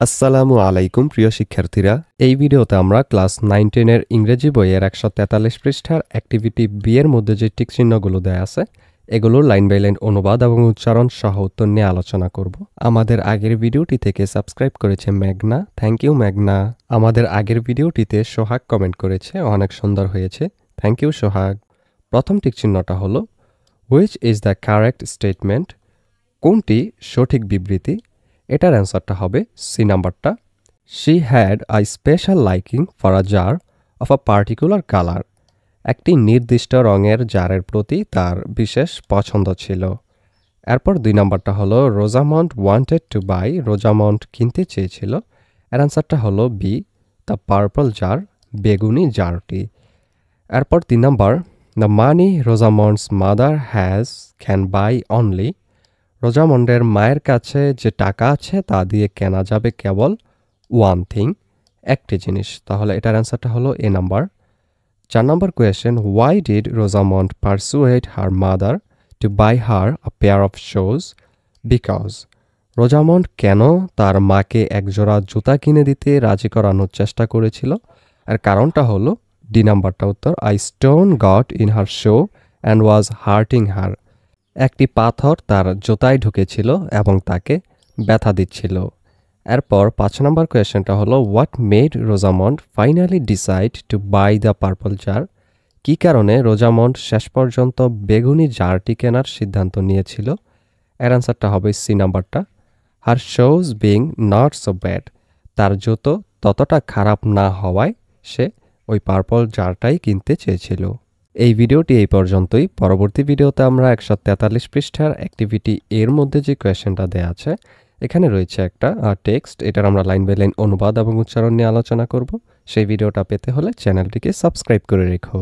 আসসালামু আলাইকুম প্রিয় শিক্ষার্থীরা। এই ভিডিওতে আমরা ক্লাস 9-10 এর ইংরেজি বইয়ের 143 পৃষ্ঠার অ্যাক্টিভিটি বি এর মধ্যে যে টিক চিহ্নগুলো দেয়া আছে এগুলোর লাইন বাই লাইন অনুবাদ এবং উচ্চারণ সহ উত্তর নিয়ে আলোচনা করব। আমাদের আগের ভিডিওটি থেকে সাবস্ক্রাইব করেছে মেঘনা, থ্যাংক ইউ মেঘনা। আমাদের আগের ভিডিওটিতে সোহাগ কমেন্ট করেছে, অনেক সুন্দর হয়েছে, থ্যাংক ইউ সোহাগ। প্রথম টিক চিহ্নটা হলো which is the correct statement, কোনটি সঠিক বিবৃতি। এটার অ্যান্সারটা হবে সি নাম্বারটা। She had a special liking for a jar of a particular colour. একটি নির্দিষ্ট রঙের জারের প্রতি তার বিশেষ পছন্দ ছিল। এরপর 2 নাম্বারটা হলো Rosamond wanted to buy, Rosamond কিনতে চেয়েছিল। এর অ্যান্সারটা হলো বি, দ্য পার্পল জার, বেগুনি জারটি। এরপর 3 number, the money Rosamond's mother has can buy only. রোজামন্ডের মায়ের কাছে যে টাকা আছে তা দিয়ে কেনা যাবে কেবল ওয়ান থিং, একটি জিনিস। তাহলে এটার অ্যান্সারটা হলো A number. 4 number question, why did Rosamond persuade her mother to buy her a pair of shoes. Because, Rosamond কেন তার মাকে একজোড়া জুতা কিনে দিতে রাজি করানোর চেষ্টা করেছিল। আর কারণটা হলো ডি নাম্বারটা উত্তর, a stone got in her shoe and was hurting her. একটি পাথর তার জুতায় ঢুকেছিল এবং তাকে ব্যথা দিচ্ছিল। এরপর 5 নম্বর কোয়েশ্চেনটা হলো what made Rosamond finally decide to buy the purple jar. কী কারণে রোজামন্ড শেষ পর্যন্ত বেগুনি জারটি কেনার সিদ্ধান্ত নিয়েছিল। এর অ্যান্সারটা হবে সি নাম্বারটা, her shoes being not so bad. তার জুতো ততটা খারাপ না হওয়ায় সে ওই পার্পল জারটাই কিনতে চেয়েছিল। এই ভিডিওটি এই পর্যন্তই। পরবর্তী ভিডিওতে আমরা 143 পৃষ্ঠার অ্যাক্টিভিটি এর মধ্যে যে কোয়েশ্চেনটা দেওয়া আছে এখানে রয়েছে একটা টেক্সট, এটার আমরা লাইন বাই লাইন অনুবাদ এবং উচ্চারণ নিয়ে আলোচনা করব। সেই ভিডিওটা পেতে হলে চ্যানেলটিকে সাবস্ক্রাইব করে রেখো।